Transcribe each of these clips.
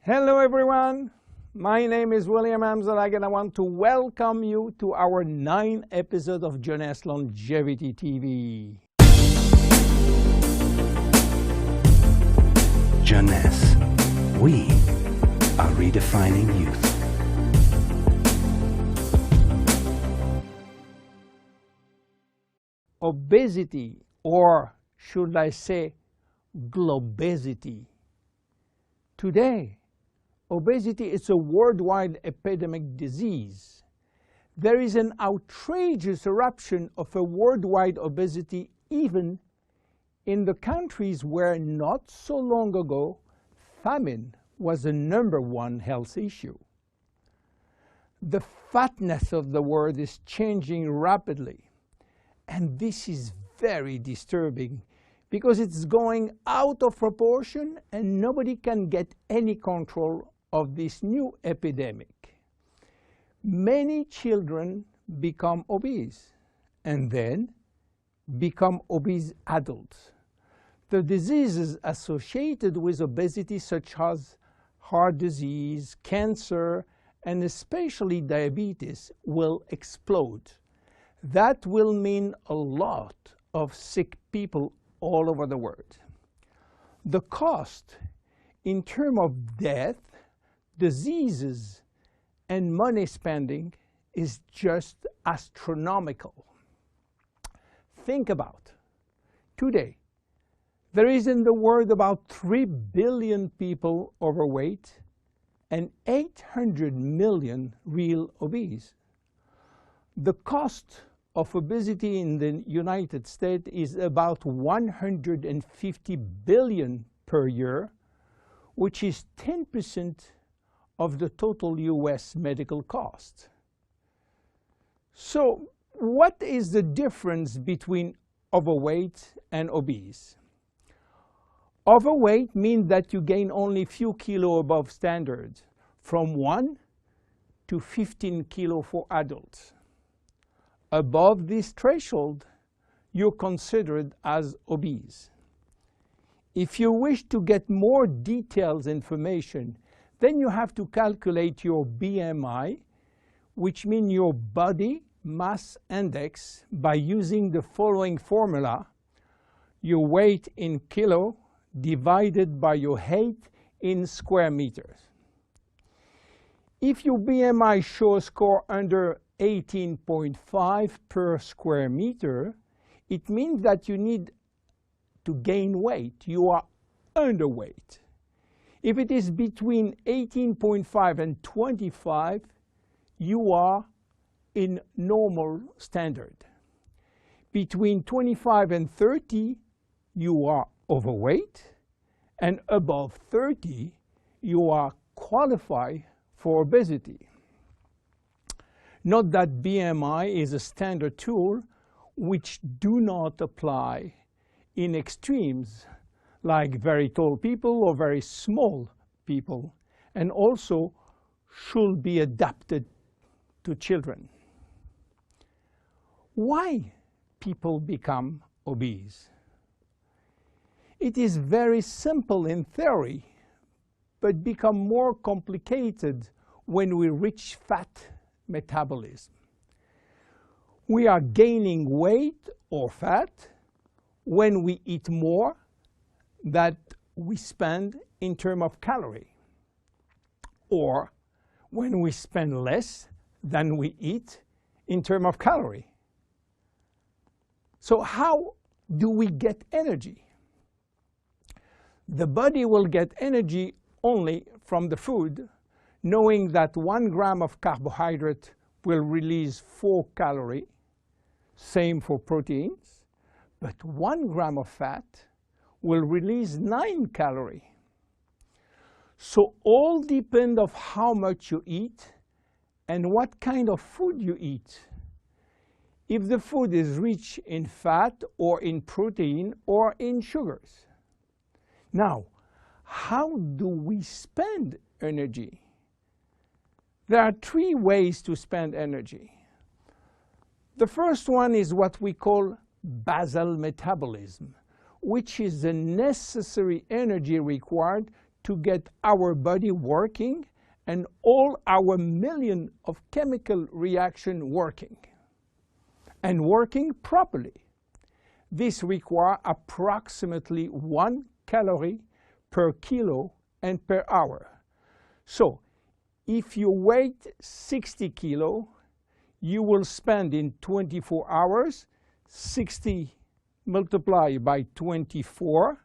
Hello everyone, my name is William Amzalag and I want to welcome you to our 9th episode of Jeunesse Longevity TV. Jeunesse, we are redefining youth. Obesity, or should I say globesity. Today, obesity is a worldwide epidemic disease. There is an outrageous eruption of a worldwide obesity even in the countries where not so long ago famine was the #1 health issue. The fatness of the world is changing rapidly, and this is very disturbing because it's going out of proportion and nobody can get any control of this new epidemic. Many children become obese and then become obese adults. The diseases associated with obesity, such as heart disease, cancer, and especially diabetes, will explode. That will mean a lot of sick people all over the world. The cost in terms of death, diseases, and money spending is just astronomical. Think about today. There is in the world about 3 billion people overweight and 800 million real obese. The cost of obesity in the United States is about $150 billion per year, which is 10% of the total US medical cost. So, what is the difference between overweight and obese? Overweight means that you gain only few kilos above standard, from 1 to 15 kilos for adults. Above this threshold, you're considered as obese. If you wish to get more detailed information, then you have to calculate your BMI, which means your body mass index, by using the following formula: your weight in kilo divided by your height in square meters. If your BMI shows score under 18.5 per square meter, it means that you need to gain weight. You are underweight. If it is between 18.5 and 25, you are in normal standard. Between 25 and 30, you are overweight, and above 30, you are qualified for obesity. Note that BMI is a standard tool which do not apply in extremes like very tall people or very small people, and also should be adapted to children. Why people become obese? It is very simple in theory, but become more complicated when we reach fat metabolism. We are gaining weight or fat when we eat more than we spend in terms of calorie, or when we spend less than we eat in terms of calorie. So how do we get energy? The body will get energy only from the food, knowing that 1 gram of carbohydrate will release 4 calories, same for proteins, but 1 gram of fat will release 9 calories. So all depend on how much you eat and what kind of food you eat. If the food is rich in fat or in protein or in sugars. Now, how do we spend energy? There are 3 ways to spend energy. The first one is what we call basal metabolism, which is the necessary energy required to get our body working and all our million of chemical reaction working and working properly. This requires approximately 1 calorie per kilo and per hour. So if you weigh 60 kilo, you will spend in 24 hours 60 multiplied by 24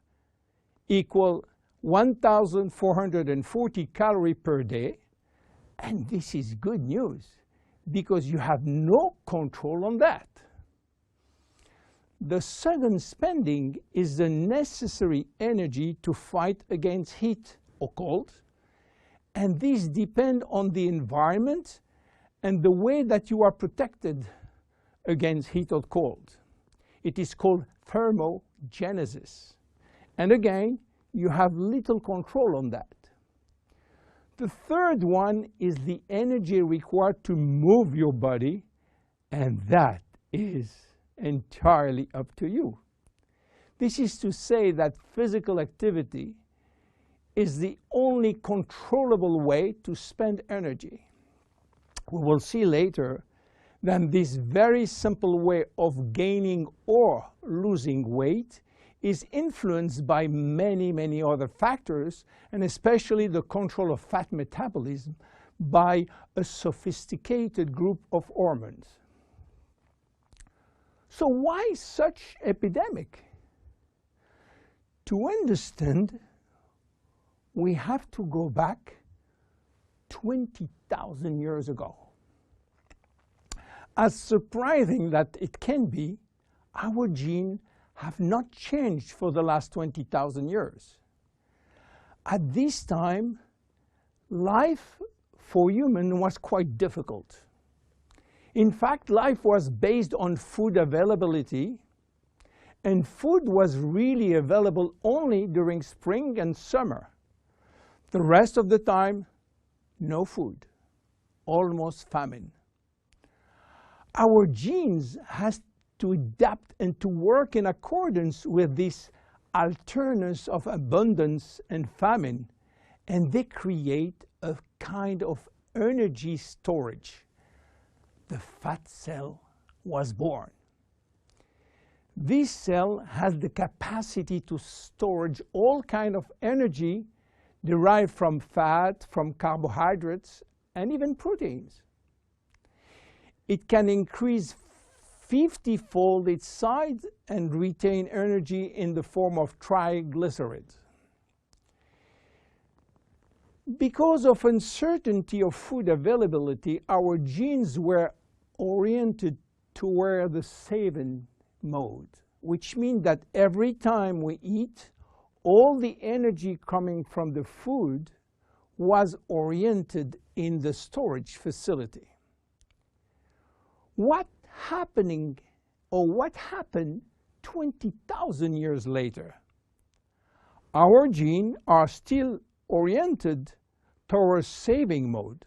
equal 1,440 calories per day. And this is good news because you have no control on that. The second spending is the necessary energy to fight against heat or cold. And these depend on the environment and the way that you are protected against heat or cold. It is called thermogenesis. And again, you have little control on that. The third one is the energy required to move your body, and that is entirely up to you. This is to say that physical activity is the only controllable way to spend energy. We will see later that this very simple way of gaining or losing weight is influenced by many other factors, and especially the control of fat metabolism by a sophisticated group of hormones. So why such epidemic? To understand, we have to go back 20,000 years ago. As surprising that it can be, our genes have not changed for the last 20,000 years. At this time, life for humans was quite difficult. In fact, life was based on food availability, and food was really available only during spring and summer. The rest of the time, no food, almost famine. Our genes has to adapt and to work in accordance with this alternance of abundance and famine, and they create a kind of energy storage. The fat cell was born. This cell has the capacity to store all kinds of energy derived from fat, from carbohydrates, and even proteins. It can increase 50-fold its size and retain energy in the form of triglycerides. Because of uncertainty of food availability, our genes were oriented toward the saving mode, which means that every time we eat, all the energy coming from the food was oriented in the storage facility. What happened 20,000 years later? Our genes are still oriented towards saving mode,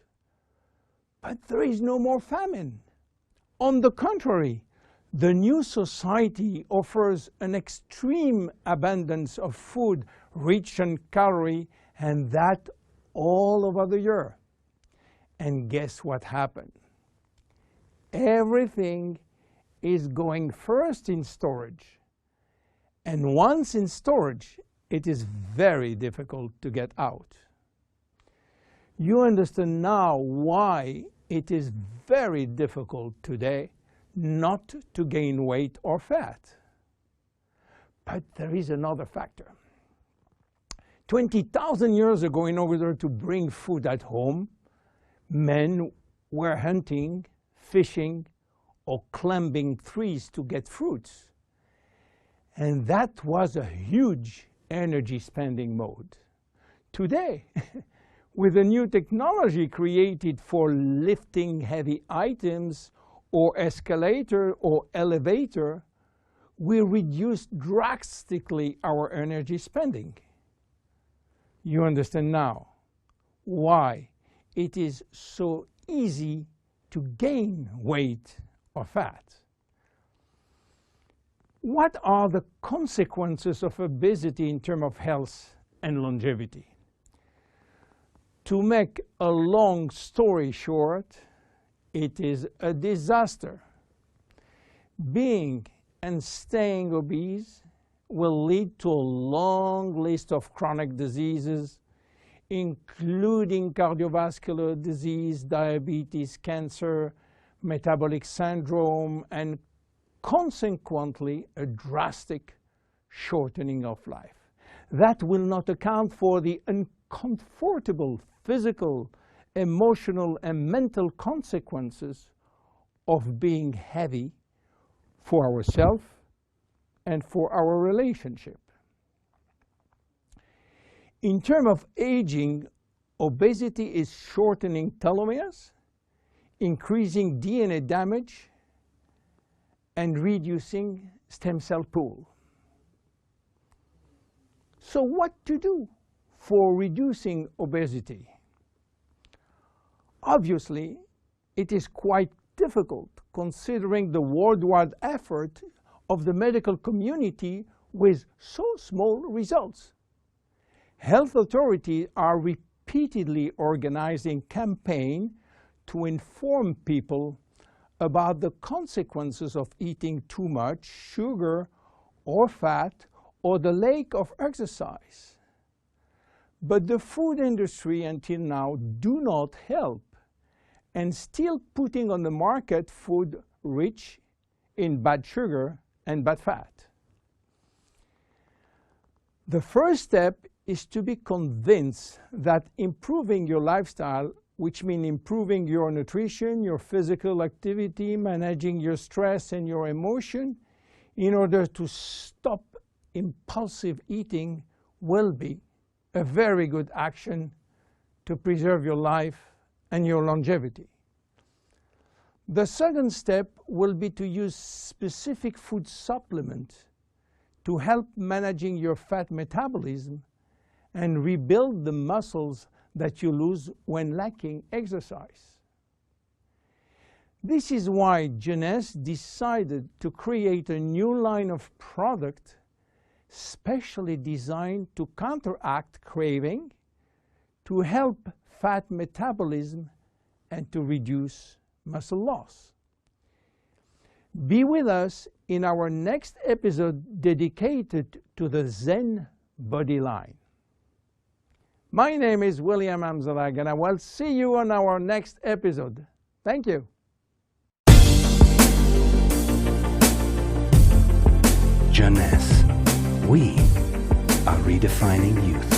but there is no more famine. On the contrary, the new society offers an extreme abundance of food rich in calories, and that all over the year. And guess what happened? Everything is going first in storage. And once in storage, it is very difficult to get out. You understand now why it is very difficult today not to gain weight or fat. But there is another factor. 20,000 years ago, in order to bring food at home, men were hunting, fishing, or climbing trees to get fruits. And that was a huge energy spending mode. Today, with a new technology created for lifting heavy items or escalator or elevator, we reduce drastically our energy spending. You understand now why it is so easy to gain weight or fat. What are the consequences of obesity in terms of health and longevity? To make a long story short, it is a disaster. Being and staying obese will lead to a long list of chronic diseases, including cardiovascular disease, diabetes, cancer, metabolic syndrome, and consequently a drastic shortening of life. That will not account for the uncomfortable physical, emotional, and mental consequences of being heavy for ourselves and for our relationship. In terms of aging, obesity is shortening telomeres, increasing DNA damage, and reducing stem cell pool. So what to do for reducing obesity? Obviously, it is quite difficult considering the worldwide effort of the medical community with so small results. Health authorities are repeatedly organizing campaigns to inform people about the consequences of eating too much sugar or fat or the lack of exercise. But the food industry until now do not help and still putting on the market food rich in bad sugar and bad fat. The first step is to be convinced that improving your lifestyle, which means improving your nutrition, your physical activity, managing your stress and your emotion, in order to stop impulsive eating, will be a very good action to preserve your life and your longevity. The second step will be to use specific food supplements to help managing your fat metabolism and rebuild the muscles that you lose when lacking exercise. This is why Jeunesse decided to create a new line of product specially designed to counteract craving, to help fat metabolism, and to reduce muscle loss. Be with us in our next episode dedicated to the Zen body line. My name is William Amzalag, and I will see you on our next episode. Thank you. Jeunesse. We are redefining youth.